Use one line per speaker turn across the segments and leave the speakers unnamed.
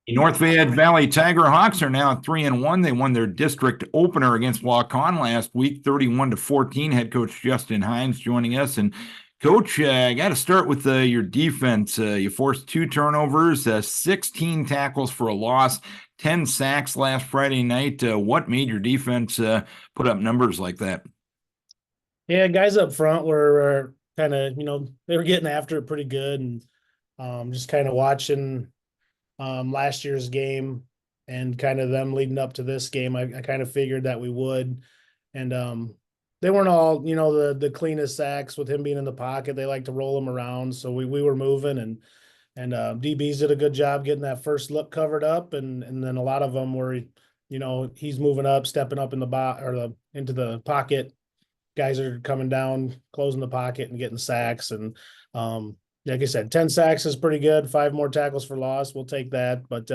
The North Fayette Valley Tiger Hawks are now 3-1. They won their district opener against Waukon last week, 31-14. Head coach Justin Heins joining us. And coach, I got to start with your defense. You forced 2 turnovers, 16 tackles for a loss, 10 sacks last Friday night. What made your defense put up numbers like that?
Yeah, guys up front were kind of, they were getting after it pretty good, and just kind of watching last year's game and kind of them leading up to this game. I kind of figured that we would, and they weren't all, the cleanest sacks with him being in the pocket. They like to roll him around, so we were moving, and DBs did a good job getting that first look covered up, and then a lot of them were, he's moving up, stepping up in the into the pocket. Guys are coming down, closing the pocket and getting sacks. And like I said, 10 sacks is pretty good. 5 more tackles for loss. We'll take that. But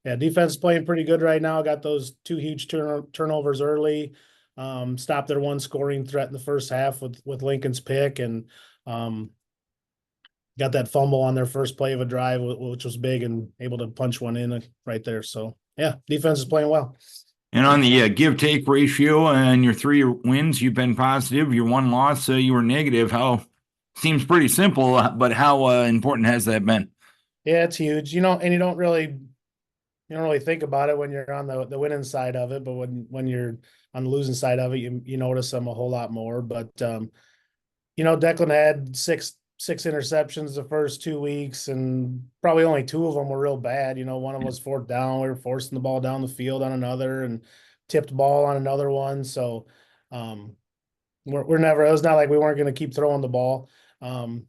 yeah, defense is playing pretty good right now. Got those 2 huge turnovers early. Stopped their one scoring threat in the first half with Lincoln's pick, and got that fumble on their first play of a drive, which was big, and able to punch one in right there. So yeah, defense is playing well.
And on the give take ratio and your 3 wins, you've been positive. Your 1 loss, you were negative. How seems pretty simple, but how important has that been?
Yeah, it's huge. And you don't really think about it when you're on the winning side of it, but when you're on the losing side of it, you notice them a whole lot more. But Declan had six interceptions the first 2 weeks, and probably only 2 of them were real bad. One of them was fourth down. We were forcing the ball down the field on another, and tipped ball on another one. So um, we're never. It was not like we weren't going to keep throwing the ball. Um,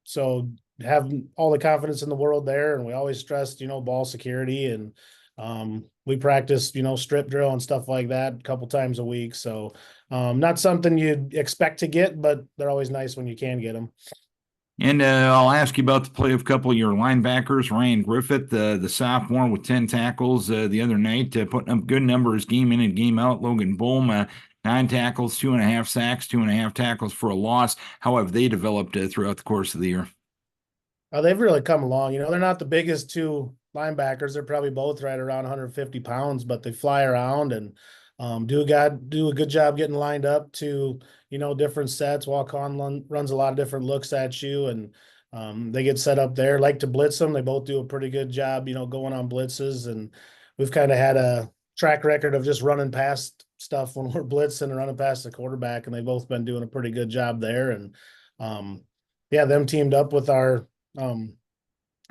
so have all the confidence in the world there, and we always stressed, ball security, and we practiced, strip drill and stuff like that a couple times a week. So not something you'd expect to get, but they're always nice when you can get them.
And I'll ask you about the play of a couple of your linebackers. Ryan Griffith, the sophomore with 10 tackles the other night, putting up good numbers game in and game out. Logan Bohm, 9 tackles, 2.5 sacks, 2.5 tackles for a loss. How have they developed throughout the course of the year?
They've really come along. They're not the biggest two linebackers. They're probably both right around 150 pounds, but they fly around and do a good job getting lined up to different sets. Walk on runs a lot of different looks at you, and they get set up there. Like to blitz them. They both do a pretty good job, going on blitzes, and we've kind of had a track record of just running past stuff when we're blitzing and running past the quarterback, and they've both been doing a pretty good job there. And yeah, them teamed up with our um,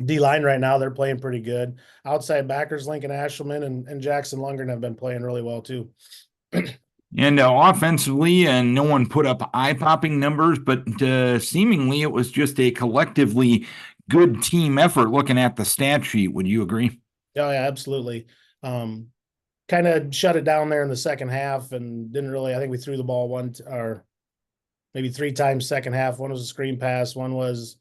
D line right now, they're playing pretty good. Outside backers, Lincoln Ashelman and Jackson Lundgren have been playing really well too.
And offensively, no one put up eye-popping numbers, but seemingly it was just a collectively good team effort looking at the stat sheet. Would you agree?
Yeah, yeah, absolutely. Um, Kind of shut it down there in the second half and didn't really. I think we threw the ball or maybe 3 times second half. One was a screen pass, one was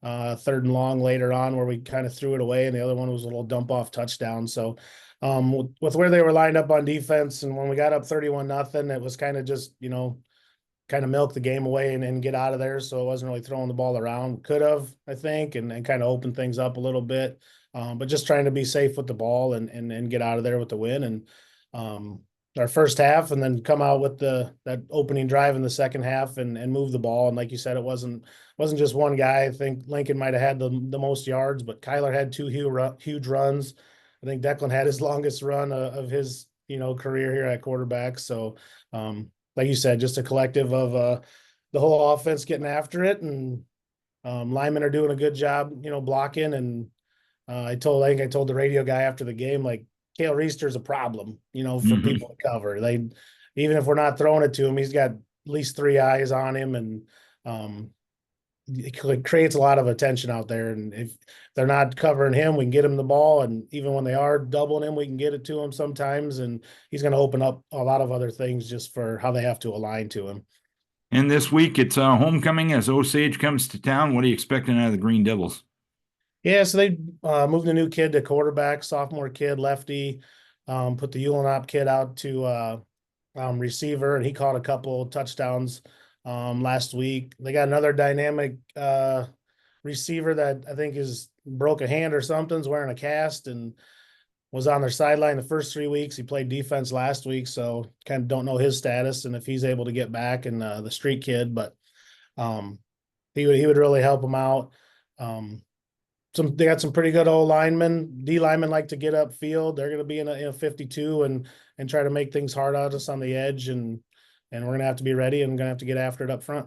third and long later on where we kind of threw it away, and the other one was a little dump off touchdown. So with where they were lined up on defense, and when we got up 31-0, it was kind of just kind of milk the game away and get out of there. So it wasn't really throwing the ball around. Could have, I think, and kind of open things up a little bit. But just trying to be safe with the ball and get out of there with the win. And our first half, and then come out with that opening drive in the second half and move the ball. And like you said, it wasn't just one guy. I think Lincoln might have had the most yards, but Kyler had 2 huge runs. I think Declan had his longest run of his career here at quarterback. So like you said, just a collective of the whole offense getting after it, and linemen are doing a good job, blocking. And I think I told the radio guy after the game, like, Kale Reister's a problem, for
Mhm.
people to cover. Even if we're not throwing it to him, he's got at least 3 eyes on him, and um, it creates a lot of attention out there. And if they're not covering him, we can get him the ball, and even when they are doubling him, we can get it to him sometimes. And he's going to open up a lot of other things just for how they have to align to him.
And this week it's homecoming as Osage comes to town. What are you expecting out of the Green Devils?
Yeah, so they moved a new kid to quarterback, sophomore kid, lefty. Put the Ulanop kid out to receiver, and he caught a couple touchdowns last week. They got another dynamic receiver that I think broke a hand or something's wearing a cast and was on their sideline the first 3 weeks. He played defense last week, so kind of don't know his status and if he's able to get back. And the street kid, but he would really help them out. They got some pretty good old linemen. D linemen like to get upfield. They're going to be in a 52 and try to make things hard on us on the edge, and we're going to have to be ready and going to have to get after it up front.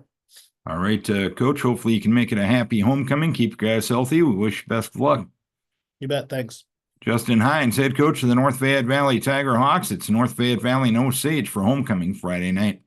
All right, Coach. Hopefully you can make it a happy homecoming. Keep your guys healthy. We wish you best of luck.
You bet. Thanks.
Justin Heins, head coach of the North Fayette Valley Tiger Hawks. It's North Fayette Valley and Osage for homecoming Friday night.